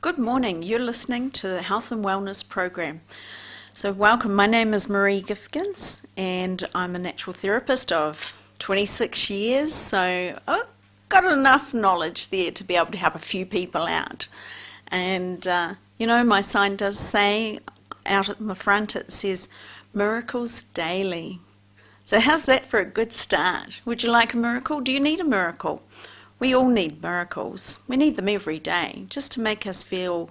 Good morning. You're listening to the Health and Wellness Program. So welcome. My name is Maree and I'm a natural therapist of 26 years. So I've got enough knowledge there to be able to help a few people out. And, my sign does say out at the front, it says miracles daily. So how's that for a good start? Would you like a miracle? Do you need a miracle? We all need miracles. We need them every day just to make us feel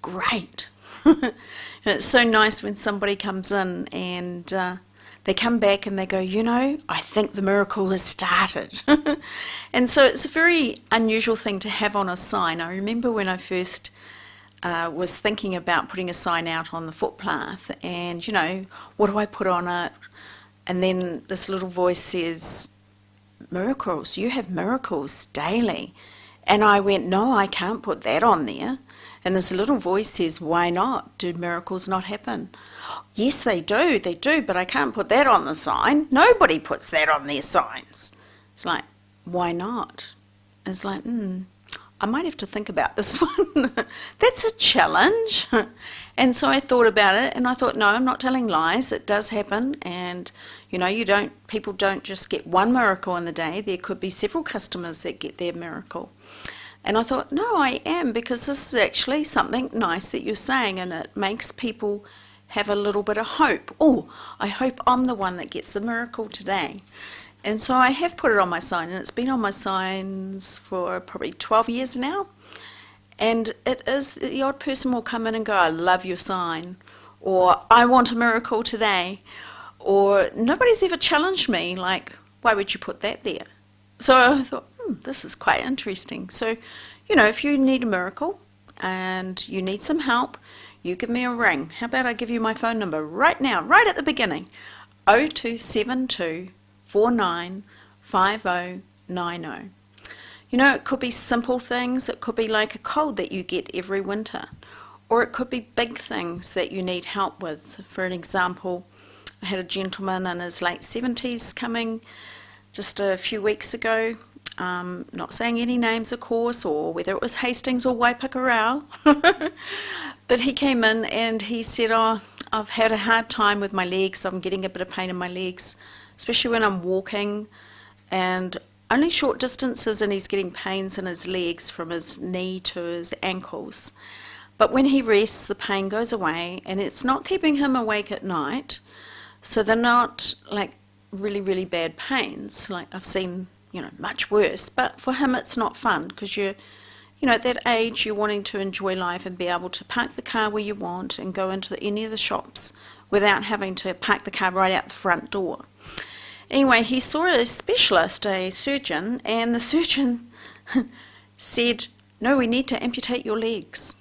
great. It's so nice when somebody comes in and they come back and they go, I think the miracle has started. And so it's a very unusual thing to have on a sign. I remember when I first was thinking about putting a sign out on the footpath and, what do I put on it? And then this little voice says, miracles, you have miracles daily. And I went, no, I can't put that on there. And this little voice says, why not? Do miracles not happen? Yes, they do, but I can't put that on the sign. Nobody puts that on their signs. It's like, why not? It's like, I might have to think about this one. That's a challenge. And so I thought about it and I thought, no, I'm not telling lies. It does happen. And, people don't just get one miracle in the day. There could be several customers that get their miracle. And I thought, no, I am, because this is actually something nice that you're saying and it makes people have a little bit of hope. Oh, I hope I'm the one that gets the miracle today. And so I have put it on my sign, and it's been on my signs for probably 12 years now. And it is, the odd person will come in and go, I love your sign, or I want a miracle today, or nobody's ever challenged me, like, why would you put that there? So I thought, this is quite interesting. So, if you need a miracle and you need some help, you give me a ring. How about I give you my phone number right now, right at the beginning, 0272 495090. It could be simple things. It could be like a cold that you get every winter, or it could be big things that you need help with. For an example, I had a gentleman in his late 70s coming just a few weeks ago, not saying any names of course, or whether it was Hastings or Waipakarau, but he came in and he said, I've had a hard time with my legs. I'm getting a bit of pain in my legs, especially when I'm walking, and only short distances, and he's getting pains in his legs from his knee to his ankles. But when he rests, the pain goes away, and it's not keeping him awake at night. So they're not like really, really bad pains. Like I've seen, much worse. But for him, it's not fun because you're, at that age, you're wanting to enjoy life and be able to park the car where you want and go into any of the shops without having to park the car right out the front door. Anyway, he saw a specialist, a surgeon, and the surgeon said, no, we need to amputate your legs.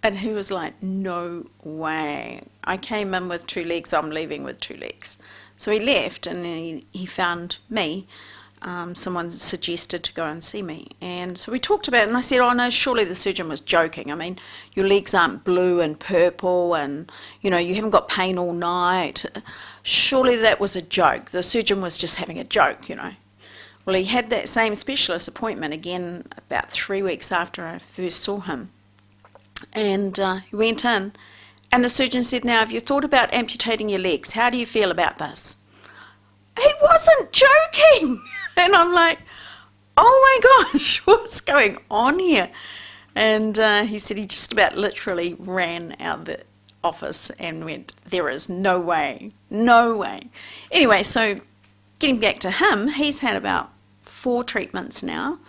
And he was like, no way. I came in with 2 legs, I'm leaving with 2 legs. So he left and he found me. Someone suggested to go and see me. And so we talked about it and I said, oh no, surely the surgeon was joking. I mean, your legs aren't blue and purple and, you haven't got pain all night. Surely that was a joke. The surgeon was just having a joke, Well, he had that same specialist appointment again about 3 weeks after I first saw him. And he went in and the surgeon said, now, have you thought about amputating your legs? How do you feel about this? He wasn't joking. And I'm like, oh my gosh, what's going on here? And he said he just about literally ran out of the office and went, there is no way, no way. Anyway, so getting back to him, he's had about 4 treatments now.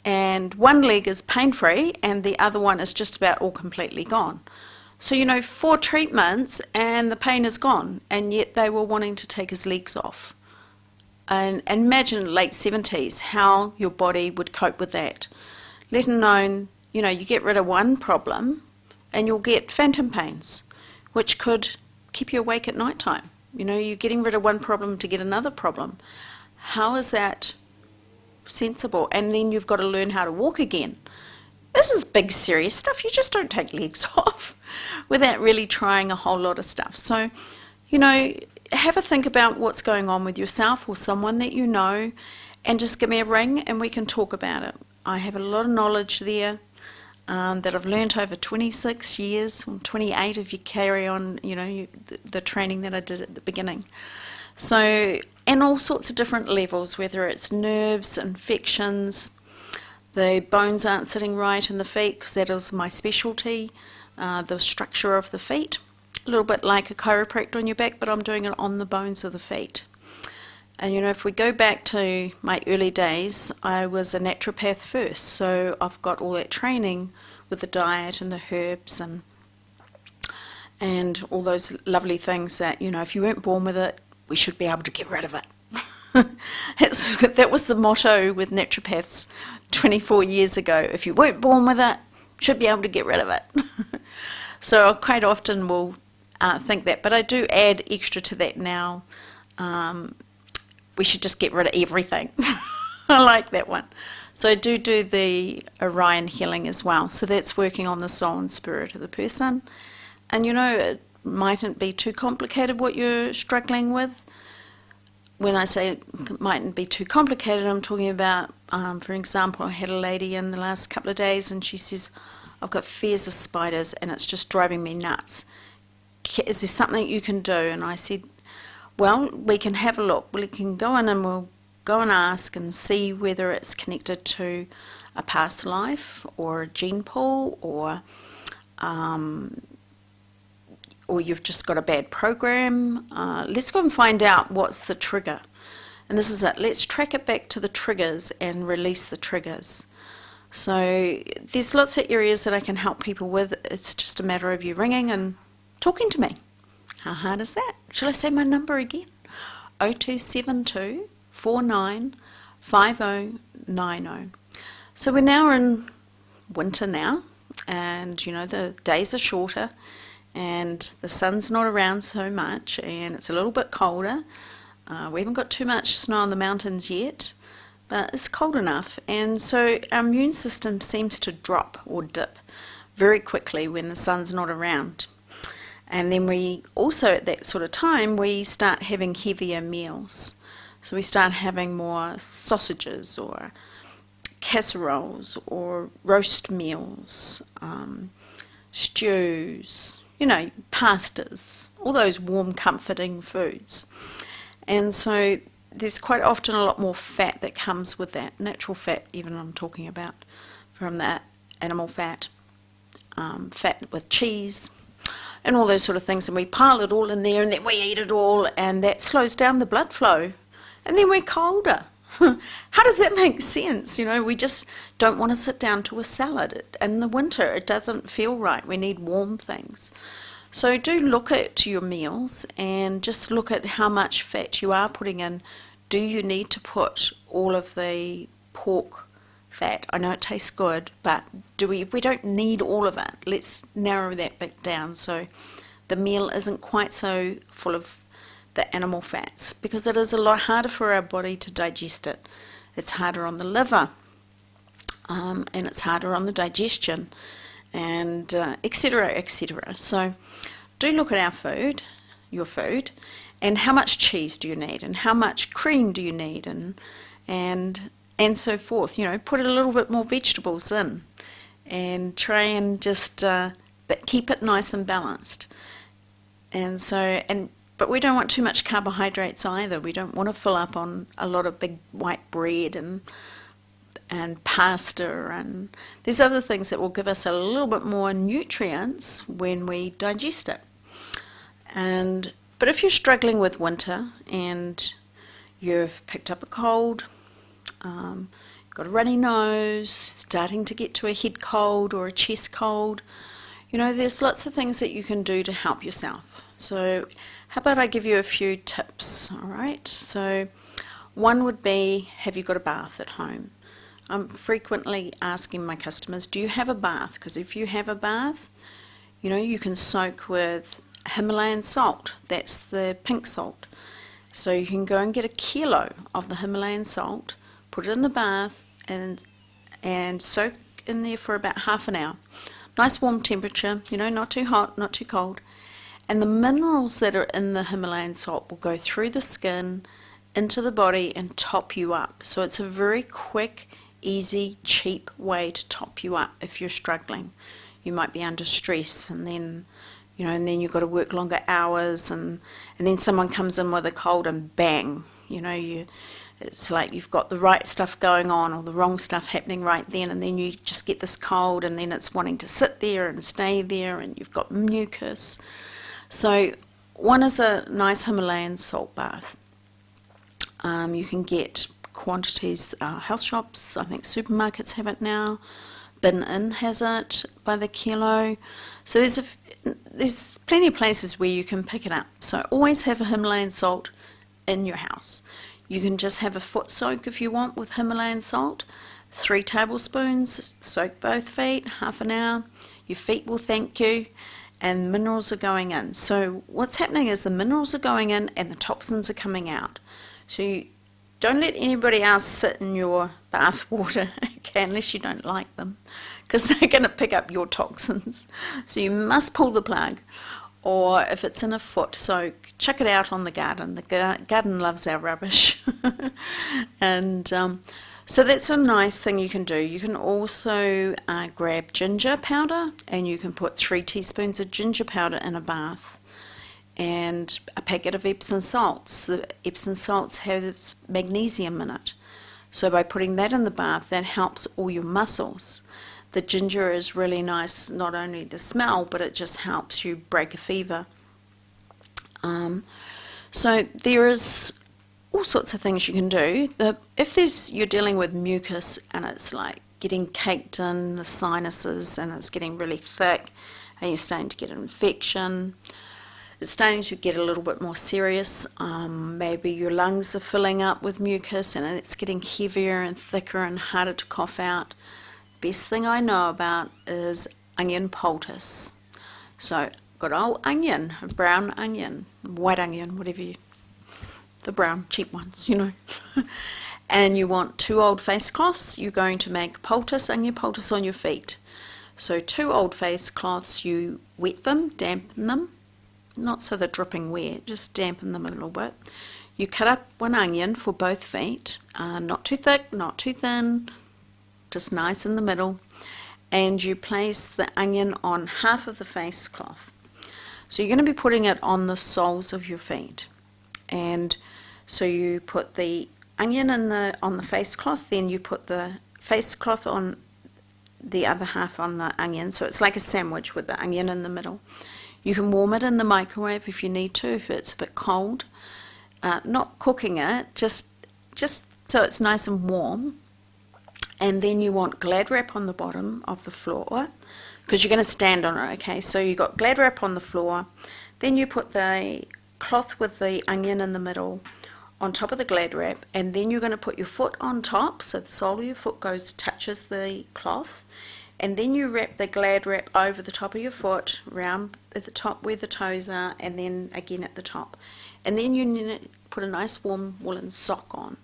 And one leg is pain-free and the other one is just about all completely gone. So, 4 treatments and the pain is gone, and yet they were wanting to take his legs off. And imagine late 70s, how your body would cope with that. Let alone, you get rid of one problem and you'll get phantom pains, which could keep you awake at night time. You're getting rid of one problem to get another problem. How is that sensible? And then you've got to learn how to walk again. This is big, serious stuff. You just don't take legs off without really trying a whole lot of stuff. So, have a think about what's going on with yourself or someone that you know, and just give me a ring and we can talk about it. I have a lot of knowledge there that I've learnt over 26 years, or 28 if you carry on, the training that I did at the beginning. So, and all sorts of different levels, whether it's nerves, infections, the bones aren't sitting right in the feet, because that is my specialty, the structure of the feet. A little bit like a chiropractor on your back, but I'm doing it on the bones of the feet. And if we go back to my early days, I was a naturopath first, so I've got all that training with the diet and the herbs and all those lovely things that, if you weren't born with it, we should be able to get rid of it. That was the motto with naturopaths 24 years ago. If you weren't born with it, should be able to get rid of it. So I quite often will think that, but I do add extra to that now. We should just get rid of everything. I like that one. So I do the Orion healing as well. So that's working on the soul and spirit of the person. And it mightn't be too complicated what you're struggling with. When I say it mightn't be too complicated, I'm talking about, for example, I had a lady in the last couple of days and she says, I've got fears of spiders and it's just driving me nuts. Is there something you can do? And I said, well, we can have a look. We can go in and we'll go and ask and see whether it's connected to a past life or a gene pool or you've just got a bad program. Let's go and find out what's the trigger. And this is it. Let's track it back to the triggers and release the triggers. So there's lots of areas that I can help people with. It's just a matter of you ringing and talking to me. How hard is that? Shall I say my number again? 0272 49 5090. So we're now in winter now, and the days are shorter and the sun's not around so much and it's a little bit colder. We haven't got too much snow on the mountains yet, but it's cold enough, and so our immune system seems to drop or dip very quickly when the sun's not around. And then we also, at that sort of time, we start having heavier meals. So we start having more sausages or casseroles or roast meals, stews, pastas, all those warm, comforting foods. And so there's quite often a lot more fat that comes with that, natural fat even I'm talking about, from that animal fat, fat with cheese, and all those sort of things, and we pile it all in there and then we eat it all, and that slows down the blood flow, and then we're colder. How does that make sense? We just don't want to sit down to a salad. In the winter, it doesn't feel right. We need warm things. So do look at your meals and just look at how much fat you are putting in. Do you need to put all of the pork fat? I know it tastes good, but we don't need all of it. Let's narrow that back down so the meal isn't quite so full of the animal fats, because it is a lot harder for our body to digest it. It's harder on the liver, and it's harder on the digestion, and etc., etc. So do look at our food, your food, and how much cheese do you need, and how much cream do you need, and so forth. Put a little bit more vegetables in, and try and just but keep it nice and balanced. But we don't want too much carbohydrates either. We don't want to fill up on a lot of big white bread and pasta, and there's other things that will give us a little bit more nutrients when we digest it. But if you're struggling with winter and you've picked up a cold, got a runny nose, starting to get to a head cold or a chest cold, there's lots of things that you can do to help yourself. So how about I give you a few tips, all right? So one would be, have you got a bath at home? I'm frequently asking my customers, do you have a bath? Because if you have a bath, you can soak with Himalayan salt. That's the pink salt. So you can go and get a kilo of the Himalayan salt, put it in the bath, and soak in there for about half an hour. Nice warm temperature, not too hot, not too cold. And the minerals that are in the Himalayan salt will go through the skin, into the body, and top you up. So it's a very quick, easy, cheap way to top you up if you're struggling. You might be under stress, and then you've got to work longer hours, and then someone comes in with a cold and bang, it's like you've got the right stuff going on or the wrong stuff happening right then, and then you just get this cold, and then it's wanting to sit there and stay there, and you've got mucus. So one is a nice Himalayan salt bath. You can get quantities, health shops, I think supermarkets have it now. Bin Inn has it by the kilo. So there's plenty of places where you can pick it up. So always have a Himalayan salt in your house. You can just have a foot soak if you want with Himalayan salt. 3 tablespoons, soak both feet, half an hour. Your feet will thank you, and minerals are going in. So what's happening is the minerals are going in and the toxins are coming out. So you don't let anybody else sit in your bath water, okay, unless you don't like them, because they're going to pick up your toxins. So you must pull the plug, or if it's in a foot soak, chuck it out on the garden. The garden loves our rubbish. And so that's a nice thing you can do. You can also grab ginger powder, and you can put 3 teaspoons of ginger powder in a bath, and a packet of Epsom salts. The Epsom salts has magnesium in it. So by putting that in the bath, that helps all your muscles. The ginger is really nice, not only the smell, but it just helps you break a fever. So there is all sorts of things you can do. If you're dealing with mucus and it's like getting caked in the sinuses and it's getting really thick and you're starting to get an infection, it's starting to get a little bit more serious. Maybe your lungs are filling up with mucus and it's getting heavier and thicker and harder to cough out. Best thing I know about is onion poultice. So good old onion, a brown onion, white onion, the brown cheap ones, And you want 2 old face cloths. You're going to make onion poultice on your feet. So 2 old face cloths, you wet them, dampen them. Not so they're dripping wet, just dampen them a little bit. You cut up 1 onion for both feet, not too thick, not too thin, just nice in the middle. And you place the onion on half of the face cloth. So you're going to be putting it on the soles of your feet. And so you put the onion on the face cloth, then you put the face cloth on the other half on the onion. So it's like a sandwich with the onion in the middle. You can warm it in the microwave if you need to, if it's a bit cold. Not cooking it, just so it's nice and warm. And then you want Glad wrap on the bottom of the floor, because you're going to stand on it, okay? So you got Glad wrap on the floor. Then you put the cloth with the onion in the middle on top of the Glad wrap, and then you're going to put your foot on top, so the sole of your foot touches the cloth. And then you wrap the Glad wrap over the top of your foot, round at the top where the toes are, and then again at the top. And then you put a nice warm woolen sock on.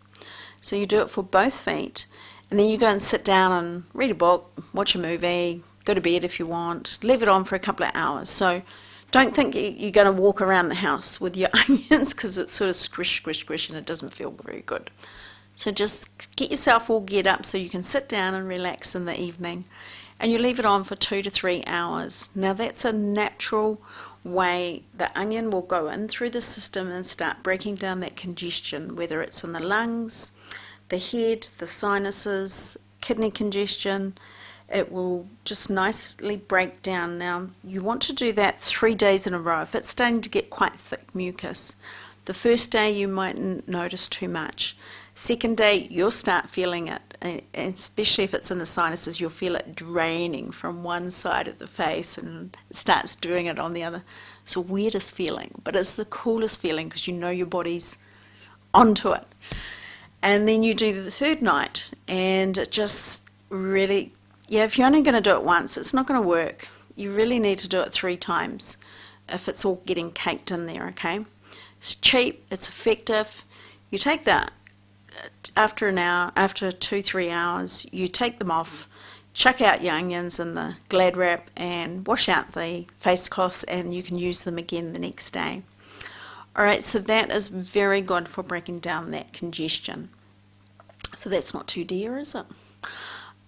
So you do it for both feet, and then you go and sit down and read a book, watch a movie, go to bed if you want, leave it on for a couple of hours. So don't think you're going to walk around the house with your onions, because it's sort of squish, squish, squish, and it doesn't feel very good. So just get yourself all geared up so you can sit down and relax in the evening. And you leave it on for 2 to 3 hours. Now that's a natural way the onion will go in through the system and start breaking down that congestion, whether it's in the lungs, the head, the sinuses, kidney congestion. It will just nicely break down. Now you want to do that 3 days in a row. If it's starting to get quite thick mucus, the first day you mightn't notice too much. Second day you'll start feeling it, and especially if it's in the sinuses, you'll feel it draining from one side of the face and it starts doing it on the other. It's the weirdest feeling, but it's the coolest feeling because you know your body's onto it. And then you do the 3rd night, and it just really, if you're only going to do it once, it's not going to work. You really need to do it 3 times if it's all getting caked in there, okay? It's cheap, it's effective. You take that after an hour, after 2-3 hours, you take them off, chuck out your onions in the Glad wrap, and wash out the face cloths, and you can use them again the next day. Alright, so that is very good for breaking down that congestion. So that's not too dear, is it?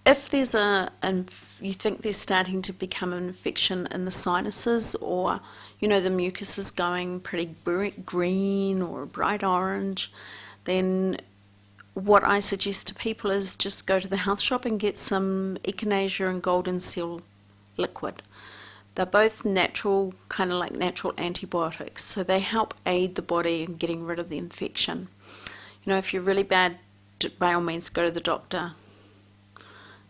If there's you think there's starting to become an infection in the sinuses, or the mucus is going pretty green or bright orange, then what I suggest to people is just go to the health shop and get some echinacea and golden seal liquid. They're both natural, kind of like natural antibiotics, so they help aid the body in getting rid of the infection. If you're really bad, by all means go to the doctor.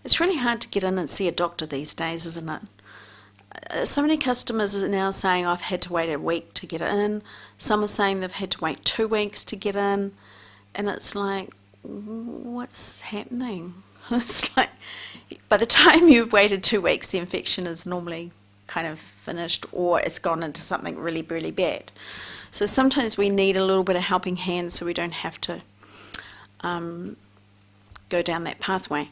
It's really hard to get in and see a doctor these days, isn't it? So many customers are now saying, I've had to wait a week to get in. Some are saying they've had to wait 2 weeks to get in. And it's like, what's happening? It's like, by the time you've waited 2 weeks, the infection is normally kind of finished, or it's gone into something really, really bad. So sometimes we need a little bit of helping hand so we don't have to go down that pathway.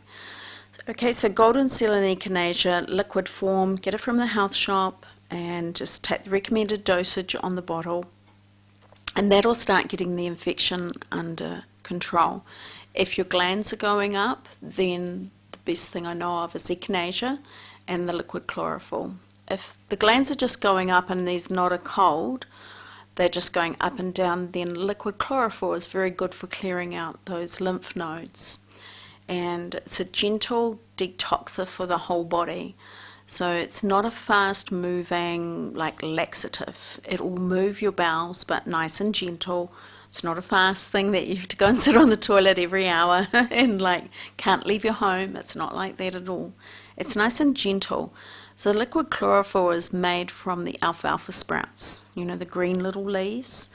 Okay, so golden seal and echinacea, liquid form, get it from the health shop and just take the recommended dosage on the bottle, and that'll start getting the infection under control. If your glands are going up, then the best thing I know of is echinacea and the liquid chlorophyll. If the glands are just going up and there's not a cold, they're just going up and down, then liquid chlorophyll is very good for clearing out those lymph nodes. And it's a gentle detoxer for the whole body. So it's not a fast moving like laxative. It will move your bowels, but nice and gentle. It's not a fast thing that you have to go and sit on the toilet every hour and like can't leave your home. It's not like that at all. It's nice and gentle. So liquid chlorophyll is made from the alfalfa sprouts, the green little leaves.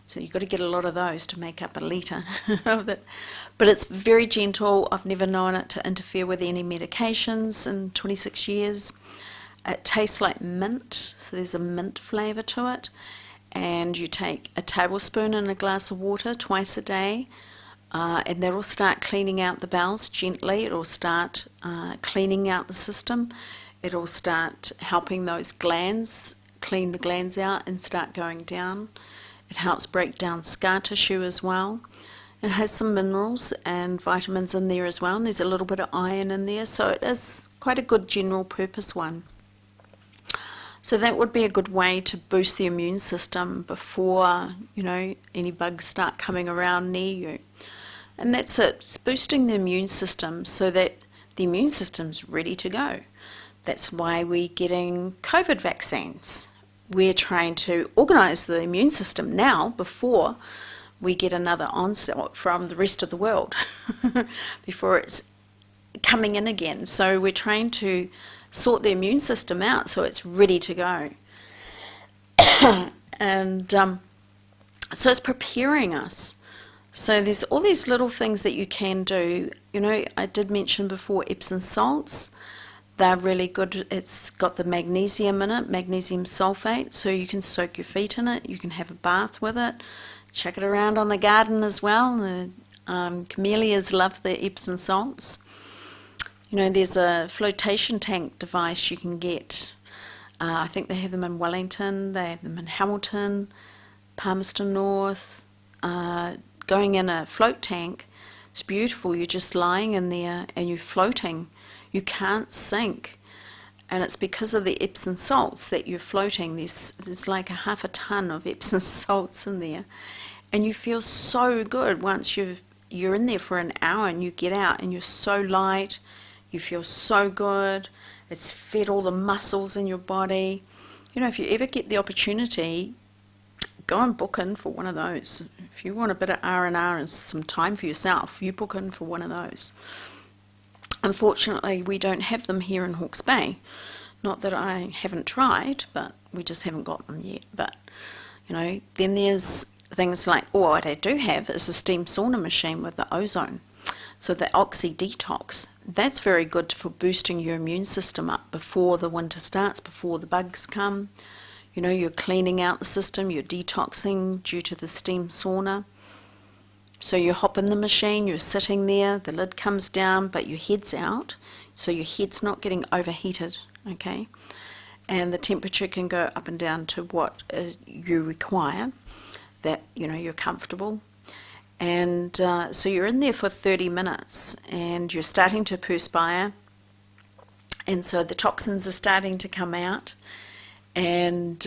So you've got to get a lot of those to make up a litre of it. But it's very gentle. I've never known it to interfere with any medications in 26 years. It tastes like mint, so there's a mint flavour to it. And you take a tablespoon in a glass of water twice a day, and that will start cleaning out the bowels gently. It will start cleaning out the system. It will start helping those glands, clean the glands out and start going down. It helps break down scar tissue as well. It has some minerals and vitamins in there as well, and there's a little bit of iron in there, so it is quite a good general purpose one. So that would be a good way to boost the immune system before, any bugs start coming around near you. And that's it. It's boosting the immune system so that the immune system's ready to go. That's why we're getting COVID vaccines. We're trying to organise the immune system now before we get another onslaught from the rest of the world, before it's coming in again. So we're trying to sort the immune system out so it's ready to go. And so it's preparing us. So there's all these little things that you can do. I did mention before Epsom salts. They're really good. It's got the magnesium in it, magnesium sulfate, so you can soak your feet in it. You can have a bath with it. Chuck it around on the garden as well. The camellias love the Epsom salts. There's a flotation tank device you can get. I think they have them in Wellington, they have them in Hamilton, Palmerston North. Going in a float tank, it's beautiful. You're just lying in there and you're floating. You can't sink. And it's because of the Epsom salts that you're floating. There's like a half a ton of Epsom salts in there. And you feel so good once you're in there for an hour and you get out and you're so light. You feel so good. It's fed all the muscles in your body. If you ever get the opportunity, go and book in for one of those. If you want a bit of R&R and some time for yourself, you book in for one of those. Unfortunately, we don't have them here in Hawke's Bay. Not that I haven't tried, but we just haven't got them yet. But, then there's things like, what I do have is a steam sauna machine with the ozone. So the Oxy Detox, that's very good for boosting your immune system up before the winter starts, before the bugs come. You're cleaning out the system, you're detoxing due to the steam sauna. So you hop in the machine, you're sitting there, the lid comes down, but your head's out, so your head's not getting overheated, okay? And the temperature can go up and down to what you require, that, you're comfortable. And so you're in there for 30 minutes, and you're starting to perspire, and so the toxins are starting to come out, and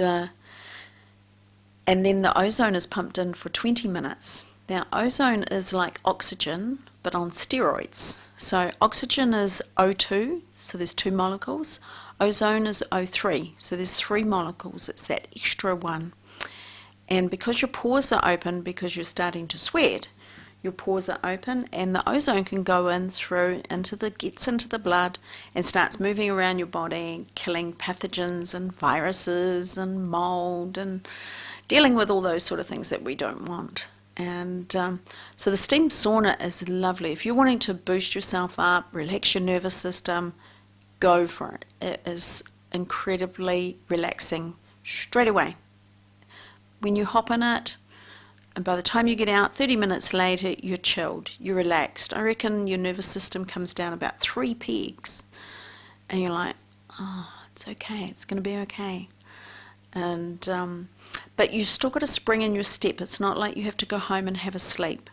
then the ozone is pumped in for 20 minutes. Now, ozone is like oxygen, but on steroids. So oxygen is O2, so there's 2 molecules. Ozone is O3, so there's 3 molecules. It's that extra one. And because your pores are open, because you're starting to sweat, your pores are open, and the ozone can go in gets into the blood and starts moving around your body, killing pathogens and viruses and mold and dealing with all those sort of things that we don't want. And so the steam sauna is lovely. If you're wanting to boost yourself up, relax your nervous system, go for it. It is incredibly relaxing straight away. When you hop in it, and by the time you get out, 30 minutes later, you're chilled, you're relaxed. I reckon your nervous system comes down about 3 pegs. And you're like, oh, it's okay, it's going to be okay. And but you still got a spring in your step. It's not like you have to go home and have a sleep.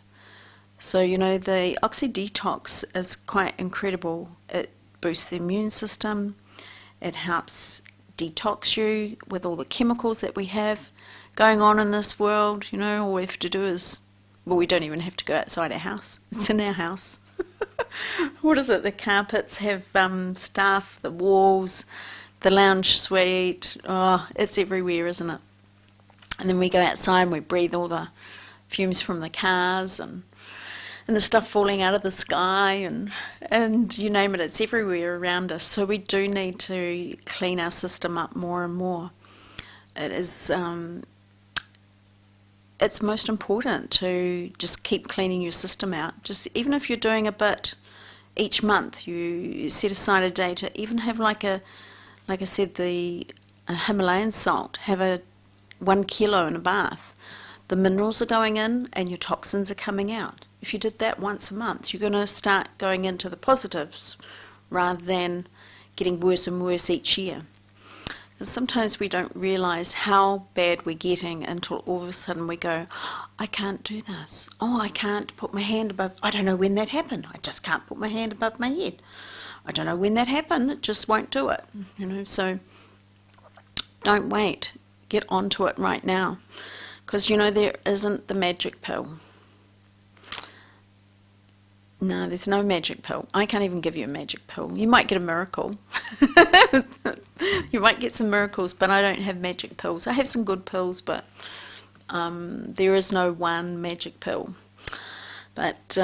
So, you know, the oxy detox is quite incredible. It boosts the immune system. It helps detox you with all the chemicals that we have going on in this world. You know, all we have to do is, well, we don't even have to go outside our house. It's in our house. What is it? The carpets have stuff, the walls, the lounge suite. Oh, it's everywhere, isn't it? And then we go outside and we breathe all the fumes from the cars and the stuff falling out of the sky and you name it, it's everywhere around us. So we do need to clean our system up more and more. It is it's most important to just keep cleaning your system out. Just even if you're doing a bit each month, you set aside a day to even have like I said, the Himalayan salt, have a 1 kilo in a bath. The minerals are going in and your toxins are coming out. If you did that once a month, you're going to start going into the positives rather than getting worse and worse each year. Because sometimes we don't realise how bad we're getting until all of a sudden we go, I can't do this. Oh, I can't put my hand above, I don't know when that happened. I just can't put my hand above my head. I don't know when that happened, it just won't do it. You know, so don't wait. Get onto it right now. Because, you know, there isn't the magic pill. No, there's no magic pill. I can't even give you a magic pill. You might get a miracle. You might get some miracles, but I don't have magic pills. I have some good pills, but there is no one magic pill. But,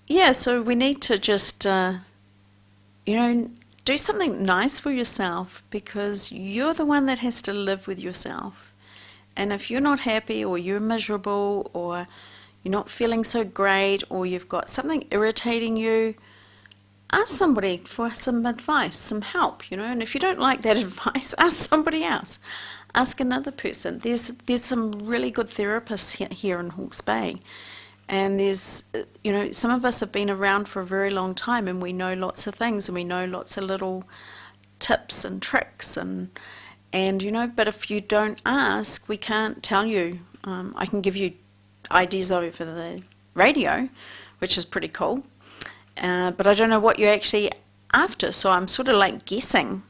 yeah, so we need to just, you know, do something nice for yourself, because you're the one that has to live with yourself. And if you're not happy, or you're miserable, or you're not feeling so great, or you've got something irritating you, ask somebody for some advice, some help, you know. And if you don't like that advice, ask somebody else. Ask another person. There's some really good therapists here in Hawke's Bay. And there's, you know, some of us have been around for a very long time and we know lots of things and we know lots of little tips and tricks and you know, but if you don't ask, we can't tell you. I can give you ideas over the radio, which is pretty cool, but I don't know what you're actually after, so I'm sort of like guessing.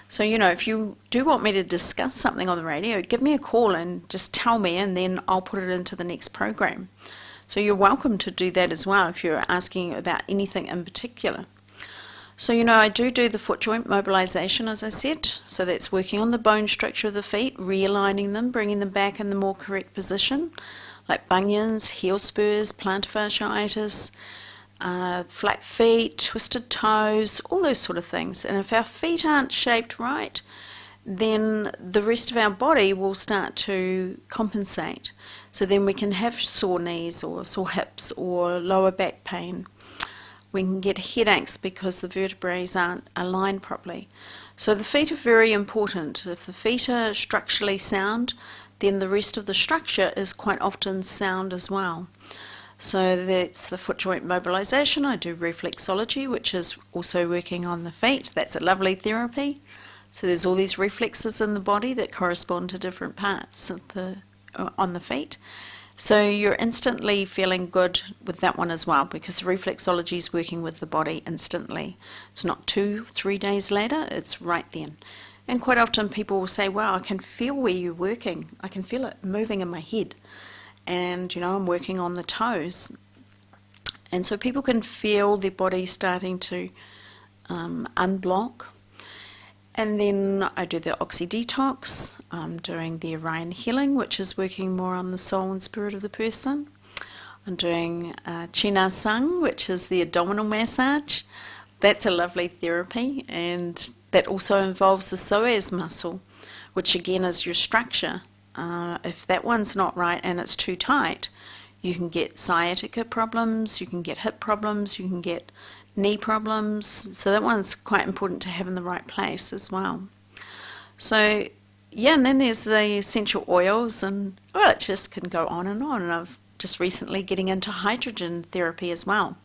So, you know, if you do want me to discuss something on the radio, give me a call and just tell me, and then I'll put it into the next program. So you're welcome to do that as well if you're asking about anything in particular. So, you know, I do the foot joint mobilization, as I said. So that's working on the bone structure of the feet, realigning them, bringing them back in the more correct position, like bunions, heel spurs, plantar fasciitis, flat feet, twisted toes, all those sort of things. And if our feet aren't shaped right, then the rest of our body will start to compensate. So then we can have sore knees or sore hips or lower back pain. We can get headaches because the vertebrae aren't aligned properly. So the feet are very important. If the feet are structurally sound, then the rest of the structure is quite often sound as well. So that's the foot joint mobilization. I do reflexology, which is also working on the feet. That's a lovely therapy. So there's all these reflexes in the body that correspond to different parts of on the feet. So you're instantly feeling good with that one as well, because reflexology is working with the body instantly. It's not 2-3 days later, it's right then. And quite often people will say, wow, I can feel where you're working. I can feel it moving in my head. And, I'm working on the toes. And so people can feel their body starting to unblock. And then I do the Oxy Detox. I'm doing the Orion Healing, which is working more on the soul and spirit of the person. I'm doing China Sang, which is the abdominal massage. That's a lovely therapy, and that also involves the psoas muscle, which again is your structure. If that one's not right and it's too tight, you can get sciatica problems, you can get hip problems, you can get knee problems. So that one's quite important to have in the right place as well. So yeah, and then there's the essential oils, and well, it just can go on. And I've just recently getting into hydrogen therapy as well,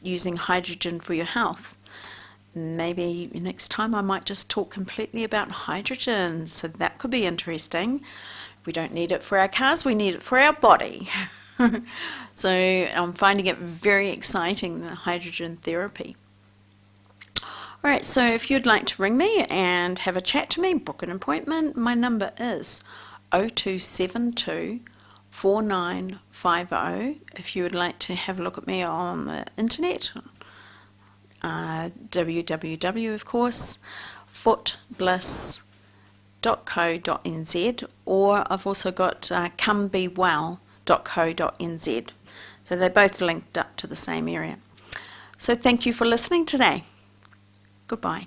using hydrogen for your health. Maybe next time I might just talk completely about hydrogen, so that could be interesting. We don't need it for our cars, we need it for our body. So I'm finding it very exciting, the hydrogen therapy. Alright, so if you'd like to ring me and have a chat to me, book an appointment, my number is 0272 4950. If you would like to have a look at me on the internet, www, of course, footbliss.co.nz, or I've also got comebewell.co.nz. So they're both linked up to the same area. So thank you for listening today. Goodbye.